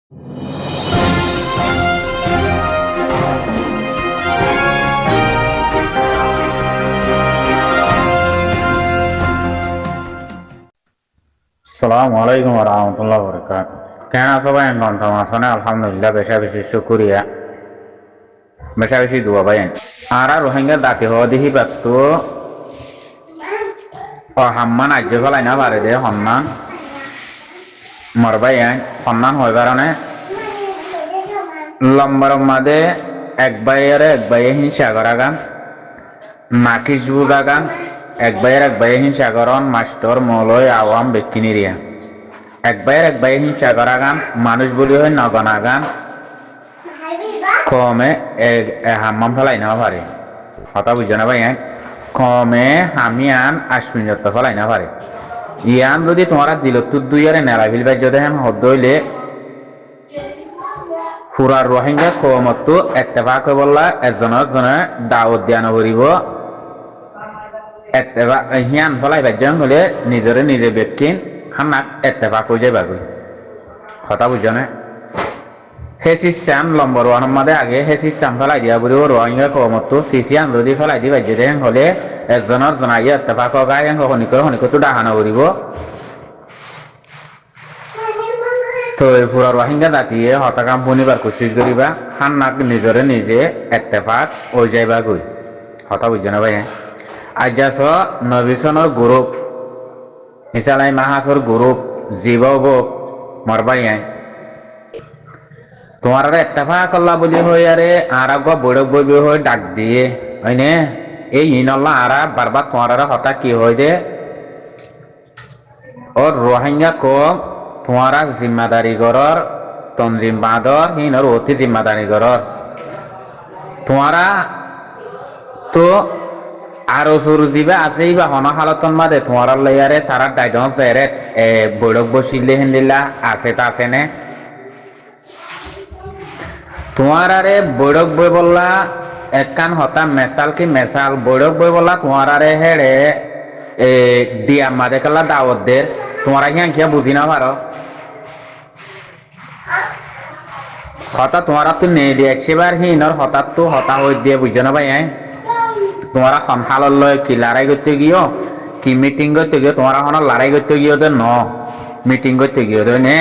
Assalamualaikum warahmatullahi wabarakatuh. Kena sobayan nonton masana alhamdulillah বেশি শুকরিয়া বেশি দোয়া বায়ান আরা রোহিঙ্গা দাতি হদিহি বাতু ও হাম্মান আজ্য ফলাই না পারে দে হন্নান মরবায়ান হন্নান হয় কারণে লম্বার মাদে এক বাইয়ে হিংসা করাগান নাকিস বুঝাগান এক বাইয়ে হিংসা করন মাস্টর মলয় আওয়াম বেকিনিরিয়া এক বাইয়ে হিংসা করাগান মানুষ বলি হয় নগনাগান কমে হাম্মাম ফেলাই না পারে কথা বুঝছো না ভাই কমে হামিয়ান আশ্বিনত্ব ফেলাই না পারে ইয়ান যদি তোমার দিল তুর দুই আরে নেড়া ফিলবাই যদি হ্যাঁ হদ হইলে ফুরার রোহিঙ্গা কমতো এত্তেফাক বললা এজনে দাওয়াত দিয়া নকরিব এত্তেফাক হিয়ান ফলাই বাজ্যাং হলে নিজে বেকিন হান্নাক এত্তেফাক হয়ে যাবাগৈ কথা বুঝছো না হেসিসাম নম্বর ওয়ান মাদে আগে হেসিসাম ফেলাই দিয়া বুড়ি রোহিঙ্গা কমতো সিসিয়ান যদি ফেলাই দি বাজ্যে দেন হলে এজনের জনাইয়া এত্তেফাক গায় হনিকতো ডাহানো করিব তো পুরা রোহিঙ্গা দাঁতিয়ে হতাকাম শুনিবার কোশিশ করিবা হান্নাক নিজে এত্তেফাক হয়ে যাইবা গই হতা বুঝছো না ভাই আজ নবিসনের গ্রুপ হিসালাই মাহাসর গ্রুপ জীবক মরবাই তোমার এত্তেফাক করলা বলি হই আরে আর বৈঠক বইবি হয়ে ডাক দিয়ে হয়নে এই ইনল্লা আরা বারবার তোমার হতা কি হয় দে ওর রোহিঙ্গা কম তোমারা জিম্মাদারি গরর তনজিম বাঁধর হিনর অতি জিম্মাদারি গরর তোমারা তো আরো সুর দিবে আছেই বা হন হালতন মাদে তোমার লইয়ারে তারা ডাইডন চেরে বৈঠক বসিলে হিন্দিল্লা আছে তা আছে নে তোমার আরে বৈঠক বই বললা একখান হতা মেসাল বৈঠক বই বললা তোমার আরে হেড়ে দিয়া মাদে কাল্লা দাওয়াতদের তোমারা কিয়া বুঝি না পারো হঠাৎ তোমারা তো নেই দিয়ে সেবার হিনর হঠাৎ তো হতা হয়ে দিয়ে বুঝছো না ভাই তোমারা সন্থাল লয় কি লড়াই করতে গিয়েও কি মিটিং করতে গিয়ে তোমারা হন লড়াই করতে গিয়ে তো মিটিং করতে গিয়ে তো নে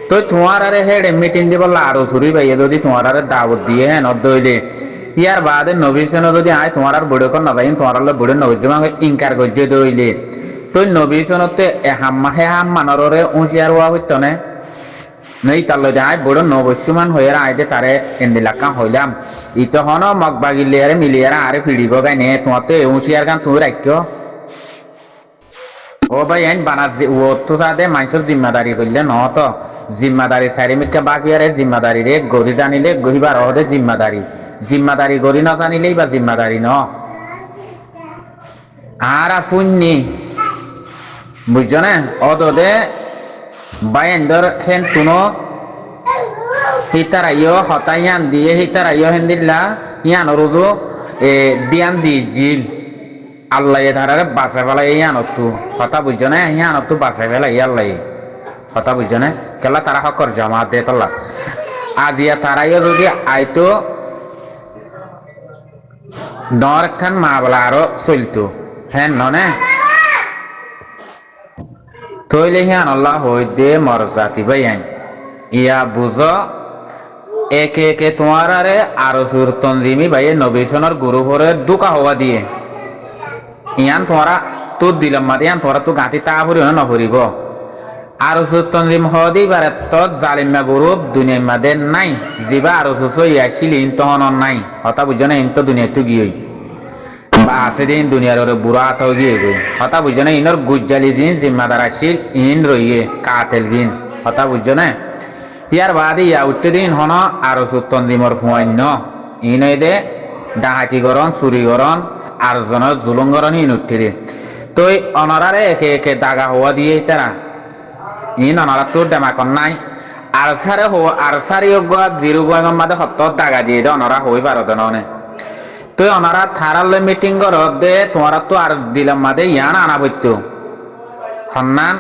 তো তোমার আরে হেডে মিটিং দিব আরো চুরি পাইয়ে যদি তোমার আরে দাওয়াত দিয়ে হ্যাঁ নদলে ইয়ার বাদে নবীন যদি আয় তোমার আর বড় কর না যাই তোমার বড় নজমা ইনকার করছে দইলে তো নবীনতে হাম্মানরে উঁচিয়ার হওয়া হইতো না নেই তার লই আয় বড় নবস্যমান হয়ে আইতে তারে এন্দিলাকা হইলাম ইতো হন মগ বাগিলে আরে মিলিয়ারা আরে ফিড়িব গাই নে তোমার তো উঁচিয়ার গান তুমি রাখ্য ও ভাই আইন বানাত ও তো সাথে মানুষের জিম্মাদারি করলে ন তো জিম্মাদারি চারিমিকা বাকি আরে জিম্মাদারি রে গড়ি জানিলে গহিবার হদে জিম্মাদারি গড়ি না জানিলেই বা জিম্মাদারি ন আর ফুন্নি বুঝছো না অদে বাইন্দর হেন তুনো হিতারাইও হতাইয়ান দিয়ে হিতারাইও হেন দিল্লা ইয়ান রুদু দিয়ান দি জিল আল্লাহ ধারারে বাঁচা ফেলা ইয়ানতু হতা বুঝছো না ইয়ানতু বাঁচা ফেলা আল্লাহ হতা বুঝছো না কেলা তারা হকর জমা দে তল্লা আজিয়া তারাইও যদি আইতো নর খান মা বলা আরো চলতো হ্যাঁ নে তৈলে হিয়ান আল্লাহ হই দে মর জাতি বাইয়াই ইয়া বুঝ একে তোমার আরে আরো সুর তনজিমি বাইয়ে নবীসনের গুরু হরে দুকা হওয়া দিয়ে ইয়ান তোমারা তোর দিলাম মাদে ইয়ান তোরা তো গাঁতি তা ভরি না নভরিব আরো সুর তনজিম হদি বারে তোর জালিমা গুরু দুনিয়ার মাদে নাই জিবা আরো সুসো ইয়াসিল ইন তহন নাই হতা বুঝো না ইন তো দুনিয়া তো গিয়ে আছে দিন দুনিয়ার ওরে বুড়া হাত গিয়ে গই হতা বুঝছো না ইনর গুজ্জালি জিন জিম্মাদার আসিল ইন রইয়ে কাতেল গিন হতা বুঝছো না ইয়ার বাদে ইয়া উঠতে দিন হন আরো সুতন দিমর ফুয়াইন ইন দে ডাহাতি গরন চুরি গরন আর জনের জুলুম গরন ইন উঠতে দে তো অনরারে একে দাগা হওয়া দিয়ে তারা ইন অনরা তোর ডেমাকন নাই আর সারে হওয়া আর সারি জিরো গোয়াগম মাদে হত দাগা দিয়ে দে অনরা হই পারত নে তো ওনারা থারালে মিটিং করো দে তোমারা তো আর দিলাম মাদে ইয়ান আনা বইতো হন্নান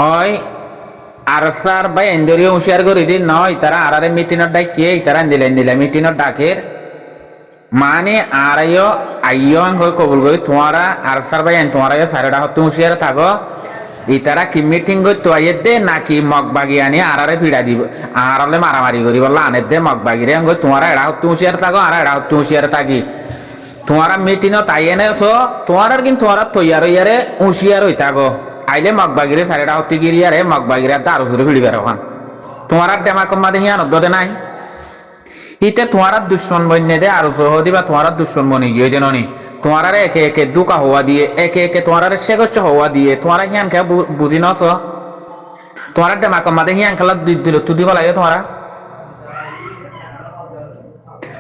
ওই আর স্যার ভাই এন্দরিও হুঁশিয়ার করে দিন নয় তারা আরারে মিটিনের ডাকিয়ে তারা দিলে মিটিনের ডাকের মানে আরাইও আইও হয়ে কবুল করি তোমারা আর স্যার ভাই তোমারা সারেডা হতে হুঁশিয়ার থাকো ইতারা কি মিটিং করতে আইয়ে দে নাকি মগবাগি আনি আরারে ফিরা দিব আরালে মারামারি করি বললা আনের দে মগবাগি রে তোমারা এড়া হতে হুঁশিয়ার থাকো আর এড়া হতে হুঁশিয়ার থাকি তোমারা মিটিংও তাই এনেছো তোমার কিন্তু তোমারা তৈয়ার হইয়ারে হুঁশিয়ার হই থাকো আইলে মগবাগিরে সারেডা হতে গিরিয়ারে মগবাগিরা দারু ধরে ফিরিবার ওখান তোমার ডেমা কম্মা দেখি আনন্দ নাই ইতে তোমার দুশ্মন বন্যে দে আর সহদি বা তোমার দুশ্মন বনি গিয়ে যেন নি তোমার একে একে দুকা হওয়া দিয়ে একে একে তোমার সেগচ্ছ হওয়া দিয়ে তোমার হিয়ান খেয়ে বুঝি নস তোমার ডেমা কম্মা দেখি হিয়ান খেলা দিল তুদি বলাই তোমারা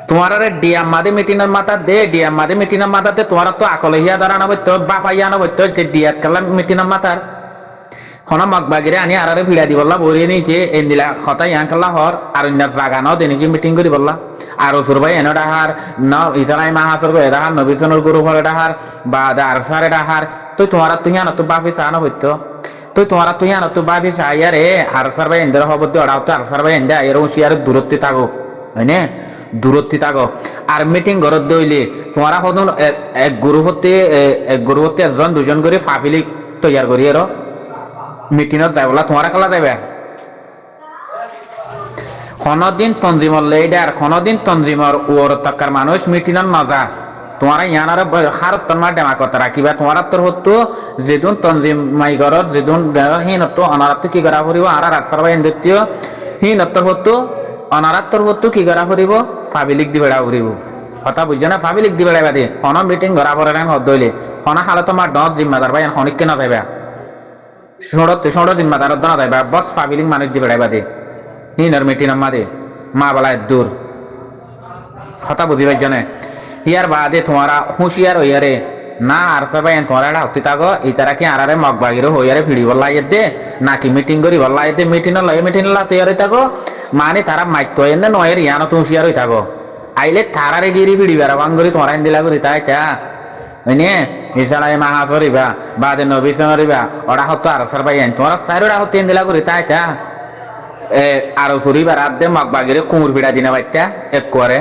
তোমার ডিয়াম মাদে মিটিনের মাথা দে ডিয়াম মাদে মিটিনের মাথাতে তোমার তো আকলে হিয়া দাঁড়ানো বইতো বাফাইয়া আনো বইতো ডিয়াত খেলা মিটিনের মাথার হনা মগবাগিরে আনি আরারে ফিরা দি বললা বইরে নিচে এন্দিলা হতা ইয়ান খেলা হর আর ইন্দার জাগা নাও দেনিকি মিটিং করি বললা আর ওসুর ভাই এনে ডাহার ন ইসালাই মাহাসর গো এডাহার নবিসনের গুরু ভরে ডাহার বা আর সারে ডাহার তুই তোমার তুই আনো তো বাফি সানো হইতো তুই তোমার তুই আনো তো বাফি সাইয়ারে আর সার ভাই এন্দের হব তো আড়াও তো আর সার ভাই এন্ডা এর হুঁশিয়ার দূরত্বে থাকো হয়নে দূরত্বে থাকো আর মিটিং ঘরত দইলে তোমার হদন এক গুরু হতে একজন দুজন করে ফাফিলি তৈয়ার করি এর মিটিনত যাই বলা তোমার খেলা যাবে কোনদিন তঞ্জিমর লেডার কোনদিন তঞ্জিমর ওর তক্কার মানুষ মিটিনত মজা তোমার ইয়ানার হারত মার ডেমা কথা রাখিবা তোমার তোর হতো যেদিন তঞ্জিম মাই ঘরত যেদিন হিনত অনারাত কি করা ফুরিব আর আর সারবা ইন্দ্রিয় হিনত হতো অনারাত তোর হতো কি করা ফুরিব ফাবিলিক দি বেড়া ফুরিব কথা বুঝছো না ফাবিলিক দি বেড়াইবা দে কোন মিটিং করা পরে হদ দইলে কোন হালত মার দশ জিম্মাদার ভাই হনিককে না যাইবা ষোড়ো দিন মাতার দনা যাইবা বস ফাবিলিং মানুষ দি বেড়াইবা দে হিনর মিটিনের মাদে মা বলায় দূর কথা বুঝি পাইছ না ইয়ার বাদে তোমারা হুঁশিয়ার হইয়ারে না আর সবাই তোমার একটা হতে থাকো এই তারা কি আরারে মগবাগিরও হইয়ারে ফিরি বললা দে নাকি মিটিং করি বললা দে মিটিং তৈয়ার হয়ে থাকো মানে তারা মাইক এনে নয়ের ইয়ানো তো হুঁশিয়ার হয়ে থাকো আইলে তারারে গিরি ফিরি বেড়া বাঙ্গরি তোমার দিলা করি তাই তা হয়নে ইসালাই মাহাসরিবা বাদে নবিসনরিবা ওরা হতো আর সবাই তোমার সাইরা হতে দিলা করি তাই তা আরো ফুরিবার রাত দে মগবাগিরে কুমুর ফিড়া দিনা বাইতা এক করে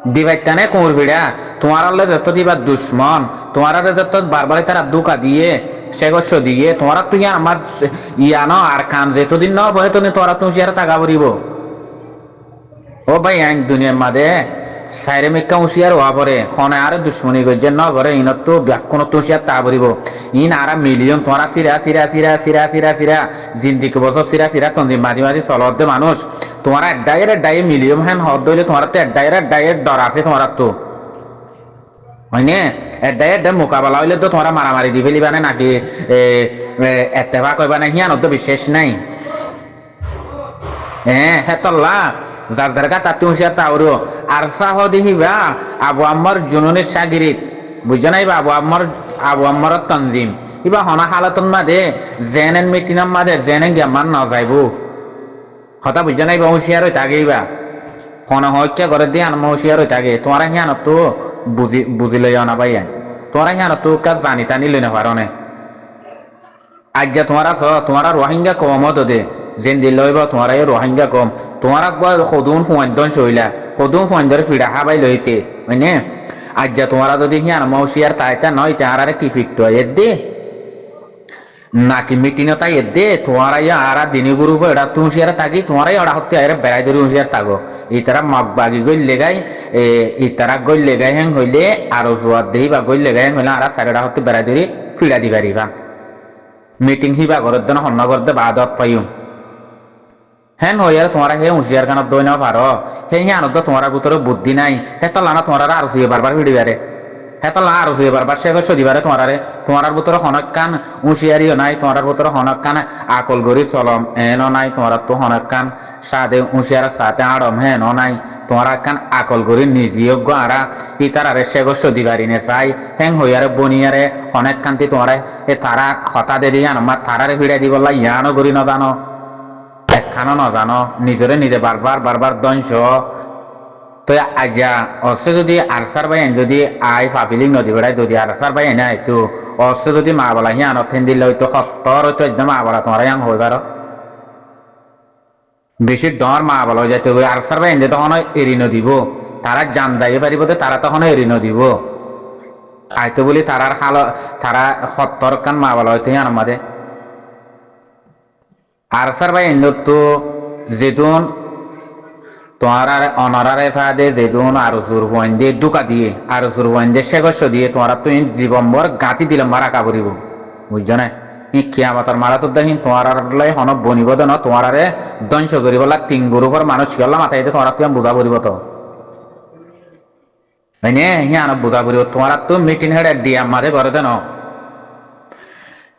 দিবাইতা নে কুমুর ফিড়া তোমার যত দিবা দুশ্মন তোমার যত বারবার তারা দুকা দিয়ে সেগস্য দিয়ে তোমার তুই আমার ইয়ানো আর কাম যেতদিন ন হয়তো তোরা তুই আর টাকা ভরিব ও ভাই আইন দুনিয়ার মাঝে সাইরে মেকা হুঁশিয়ার হওয়া পরে খনে আর দুশ্মনী গজ্জে ন ঘরে ইনত তো ব্যাকুণ তো হুঁশিয়ার তা ভরিব ইন আর মিলিয়ন তোমারা সিরা জিন্দিকে বছর সিরা তন্দি মাঝে চলতে মানুষ তোমার এড্ডাই মিলিয়ন হ্যান হদ দইলে তোমার তো এড্ডাই ডর আছে তোমার তো হয়নে এড্ডাই মোকাবেলা হইলে তো তোমরা মারামারি দি ফেলিবা নাকি এতেবা কইবা না হিয়ান তো বিশ্বাস নাই হেতল্লা যার যার গা তাতে হুঁশিয়ার তাওরো আর সাহ দেখিবা আবু আম্মার জুনুনের সাগিরিত বুঝছো নাই বা আবু আম্মার তঞ্জিম ইবা হনা হালাতন মাদে জেনেন মিটিনাম মাদে জেনেন গেমান না যাইব কথা বুঝছো নাই বা হুঁশিয়ার হই থাকেইবা হনা হইকে করে দিয়ে আনমা হুঁশিয়ার হই থাকে তোমার হিয়ান তো বুঝি লই না ভাই তোমার হিয়ান তো কাজ জানি টানি লই না পারো না আজ যা তোমার রোহিঙ্গা কমত দে যেন দিল তোমার রোহিঙ্গা কম তোমার সদুন ফুয়ান শৈলা সদুন ফুয়ান ধরে ফিরা হাবাই লইতে হয়নে আজ যা তোমার যদি হিয়ান মৌসিয়ার তাইতা নয় তাহারে কি ফিট দে নাকি মিটিনো তাই দে তোমার আর দিনী গুরু এটা তুই হুঁশিয়ার থাকি তোমার ওরা হতে আরে বেড়াই ধরে হুঁশিয়ার থাকো এই তারা মগবাগি গই লেগাই এই তারা গই লেগাই হ্যাং হইলে আরো জোয়ার দেই বা গই লেগাই হ্যাং হইলে আর সারেটা হতে বেড়াই ধরে ফিরা দি পারিবা মিটিং হিবা ঘরের জন্য হন্য করতে বাদত পাইও হ্যাঁ হইয়ার তোমার হে হুঁশিয়ার কানত দই না পারো হে আনত তোমার ভিতরে বুদ্ধি নাই হে তো লানা তোমার আর শুয়ে বারবার ভিড়িবারে হে তো লা আর শুয়ে বারবার সে সদিবারে তোমার ভিতরে হনক কান হুঁশিয়ারিও নাই তোমার ভিতরে হনক কান আকল গরি চলম এনো নাই তোমার তো হনক কান সাদে হুঁশিয়ার সাথে আড়ম হেন নাই তোমার কান আকল গরি নিজযোগ্য আরা ইতার আরে সে সদিবারি নে চাই হ্যাং হইয়ারে বনিয়ারে অনেক কান্তি তোমার হে তারা হতা দে দিয়ে আমার তারারে ফিরাই দি বললা ইয়ানো গরি না জানো একখানো ন জানো নিজরে নিজে বারবার দংশ তো আজ্ঞা অর্থ যদি আরসার ভাই যদি আই ফাফিলিং নদী বেড়াই যদি আরসার ভাই এনে আইতো অর্থ যদি মা বলা হিয়ান থেন দিলে হয়তো সত্তর হয়তো একদম মা বলা তোমার ইয়াং হই পারো বেশি ডর মা বলা যাইতে হবে আর সার ভাই তখন এড়ি নদিব তারা জান যাইয়ে পারিব তারা তখন এড়ি নদিব আইতো বলি তারার হাল তারা সত্তর কান মা বলা হইতে আমাদের আর সার ভাই তো যেদুন তোমার অনারারে ফাদে যেদুন আর সুর দিয়ে দুকা দিয়ে আর সুর দিয়ে শেগস্য দিয়ে তোমার তো জীবনভর গাঁতি দিলে মারা কাবরিব বুঝছো না কিয়ামতার মারা তো দেখি তোমার হন বনিব ন তোমার ধ্বংস করিব তিন গ্রুপের মানুষ শিয়াল মাথায় তোমার তুমি বুঝা পড়িব তো হয়নি হিয়ান বুঝা পড়িব তোমার তো মিটিং হেডে ডিয়াম মাঝে করে দেন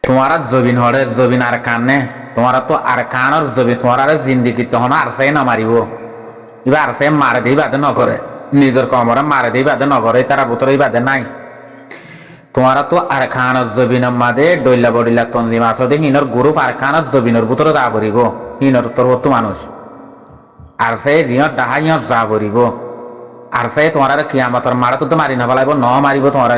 তোমার জবিন হরে জবিন আর কানে তোমার তো আর কানর জবি তোমার জিন্দিগি তখন আর চাই না মারিব এবার আর চাই মারে দিই বাদে নকরে নিজের কমরে মারে দিই বাদে নকরে তারা ভিতরে বাদে নাই তোমার তো আর খানত জবিনের মাঝে ডইলা বডিলা তঞ্জিম আসতে হিনর গ্রুপ আর খানত জবিনের ভিতরে যা পড়িব হিনর তোর হতো মানুষ আর সে রিয়র ডাহা ইয়র যা পড়িব আর সে তোমার কিয়ামতর মারা তো মারি না পেলাইব ন মারিব তোমার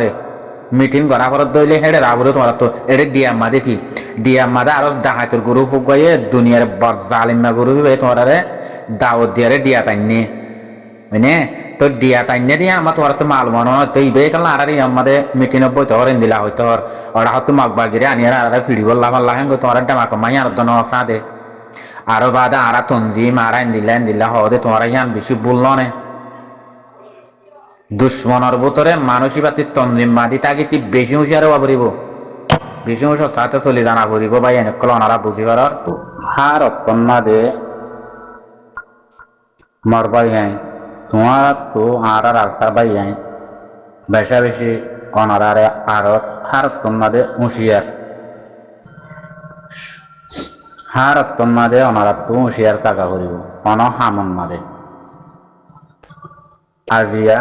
মিটিং করা ফরত দইলে হেডে রাবরে তোমার তো এডে ডিয়াম মাদে কি ডিয়াম মাদে আর ডাহাইতর গ্রুপ গিয়ে দুনিয়ার বর জালিমা গ্রুপ তোমার দাওয়াত দিয়ে ডিয়া টাইনি হয়নে তো ডিয়া টাইনে দিয়ে আমার তোমার তো মাল মনে তো ইবে কাল আর আমাদের মিটিং বই তো হরেন দিলা হয়তো ওরা হয়তো মাগবাগিরে আনিয়ার আর ফিরি বললাম আল্লাহ তোমার ডামা কমাই আর দন সাদে আরো বাদে আর তঞ্জিম আর দিলা হদে তোমার ইয়ান বেশি বলল নে দুশ্মনের ভিতরে মানুষই পাতি তঞ্জিম মাদি তাকে তি বেশি হুঁশিয়ারে বাবরিব বেশি হুঁশ সাথে চলে জানা পড়িব ভাই এনে কলনারা বুঝি পারার হার অত্যন্না দে মরবাই গাই তোমার তো আর আলসার বাই গাই বেশা বেশি অনারারে আর হার অত্যন্না দে হুঁশিয়ার হার অত্যন্না দে অনারা তো হুঁশিয়ার টাকা করিব অন হামন মারে আজিয়া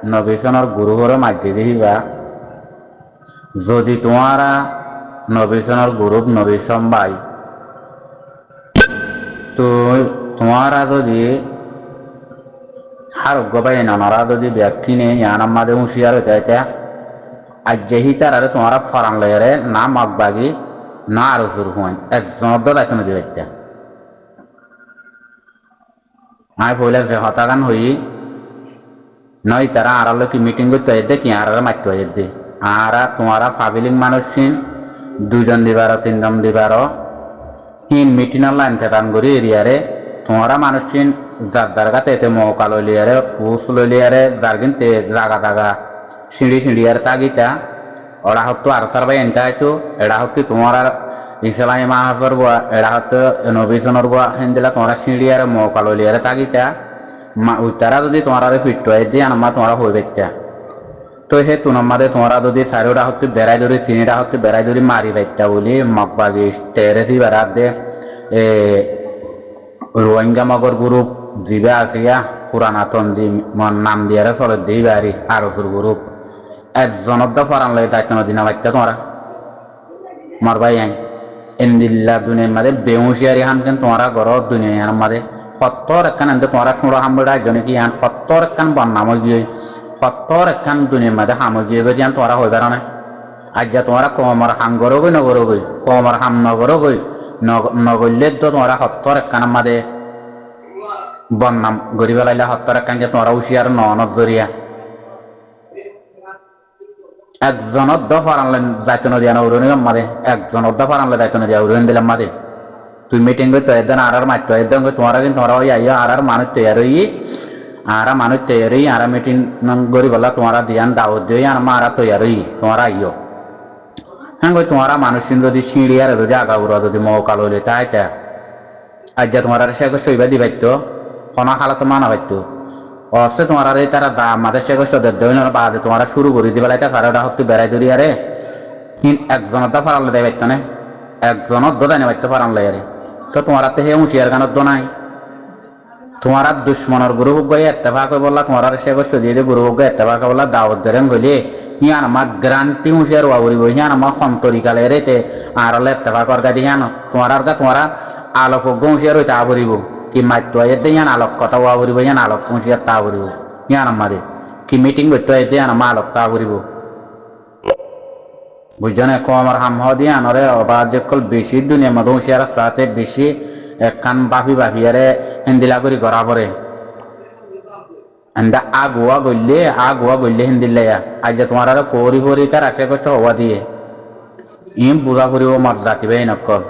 নবীশনের গুরুহর মাঝে দিবা যদি তোমারা নবীশনের গুরুপ নবীশন ভাই তো তোমারা যদি হারোগ্য পাই নানারা যদি ব্যাখ্যি নেই ইয়ান আমাদের হুঁশিয়ার হইতে হইতে আজ যেহি তার তোমারা ফরান লয়ারে না মগবাগি না আরো শুরু হয় একজনের দল এখন দিয়ে হইতে আমি পয়লা যে হতাগান হই নয় তারা আড়ালো কি মিটিং করতে হয় দেখি আর মারতে হয় দে আর তোমারা ফাবিলিং মানুষ চিন দুজন দিবার তিনজন দিবার হিন মিটিং লাইন থেতান করি এরিয়ারে তোমারা মানুষ চিন যার জায়গাতে এতে মৌকা লইলিয়ারে ফুস লইলিয়ারে যার কিন্তু জাগা জাগা সিঁড়িয়ারে তাগিতা ওরা হতো আর তার ভাই এনটা হয়তো এরা হতো তোমার ইসলামী মাহাজর বা এরা হতো নবীজনের বা হেন দিলা তোমরা সিঁড়িয়ারে মৌকা লইলিয়ারে তাগিতা উত্তারা যদি তোমার ফিট হয় দিয়ে আমার তোমার হয়ে দেখতা তো হে তুনামাদে তোমারা যদি চারিটা হতে বেড়াই ধরি তিনটা হতে বেড়াই ধরি মারি পাইতা বলি মগবাগি টেরে দি বেড়া দে রোহিঙ্গা মগর গ্রুপ জিবা আসিয়া পুরানা তন্দি নাম দিয়ে চলে দিই বাড়ি আরফুর গ্রুপ একজনের তো ফরান লাগে দায়িত্ব দিনা বাচ্চা তোমারা মারবাই আই এন্দিল্লা দুনিয়ার মাঝে বেউসিয়ারি হান কেন তোমারা ঘর দুনিয়ার মাঝে সত্তর একখান এনতে তোমারা সুরা হামড়া একজনে কি আন সত্তর একখান বন্যাময় সত্তর একখান দুনিয়ার মাঝে সামগ্রী গই আন তোরা হয়ে বেড়ানে আজ যা তোমরা কমর হাম গরো গই নগরো গই কমর হাম নগরো গই নগরলে তো তোমরা সত্তর একখান মাঝে বন্যাম গড়ি পেলাইলে সত্তর একখান যে তোমরা উশিয়ার নজরিয়া একজনের দ ফারানলে যাইতে নদিয়া না উড়নি মাঝে একজনের দ ফারানলে যাইতে নদিয়া উড়ন দিলাম মাঝে তুই মিটিং করতে একদিন আর মারতো একদিন তোমারা দিন তোমরা ওই আইয়া আর মানুষ তৈরি আর মানুষ তৈরি আর মিটিং করি বলা তোমরা দিয়ান দাওয়াত দিয়ে আর মারা তৈরি তোমরা আইও হ্যাঁ কই তোমরা মানুষ যদি সিঁড়ি আর যদি আগাগুড়া যদি মৌকা লইলে তাই আজ যা তোমার সে সইবা দি পাইতো কোনো হালাত মানা পাইতো অবশ্যই তোমার তারা আমাদের সে বাদে তোমরা শুরু করে দিবে সারাটা হতে বেড়াই ধরি আরে একজনের তো ফারালে দেয় পাইতো না একজনের দোদাই না পাইতো ফারালে আরে তো তোমার হে হুঁশিয়ার গানত দো নাই তোমার দুশ্মনের গুরু হোক গিয়ে এত্তেফাক বললা তোমার সে দিয়ে দিয়ে গুরু হোক গিয়ে এত্তেফাক বললা দাওয়াত দেন গইলে হিয়ান আমার গ্রান্তি হুঁশিয়ার হওয়া করিব হিয়ান আমার সন্তরিকালে রেতে আর হলে এত্তেফাক অর্গা দিয়ে হিয়ান তোমার আর তোমারা আলোক হুঁশিয়ার হইতে আবরিব কি মাত্য এতে হিয়ান আলোক কথা হওয়া করিব হিয়ান আলোক হুঁশিয়ার তা করিব হিয়ান আমাদের কি মিটিং করতে এতে হিয়ান আমার আলোক তা করিব বুঝছো না কমর হাম হওয়া দিয়ে আনরে অবাধ কল বেশি দুনিয়ার মধ্যে হুঁশিয়ার সাথে বেশি একখান বাফি বাফিয়ারে হিন্দিলা করি করা পরে এন্দা আগুয়া গইলে হিন্দিল্লাইয়া আজ যে তোমার আরো ফরি ফরি তার আশে কষ্ট হওয়া দিয়ে ইম বুড়া ফুরি ও মর জাতি ভাই নকল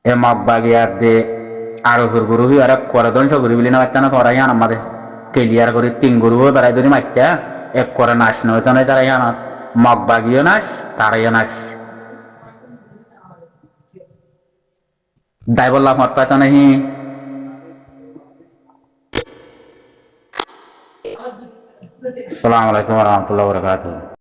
এ মগ বাগিয়ার দে আরো জোর গরু আর করে দন সব গরু বিলি না বাচ্চা না করাই আন আমাদের ক্লিয়ার করে তিন গরু বেড়াই ধরি মাচ্চা এক করে নাচ নয় তো নয় তারাই আনা মগ বাগিও নাচ তারাইও নাচ দাই বললাম মত পাইতো নাহি আসসালামু আলাইকুম ওয়া রাহমাতুল্লাহি ওয়া বারাকাতুহু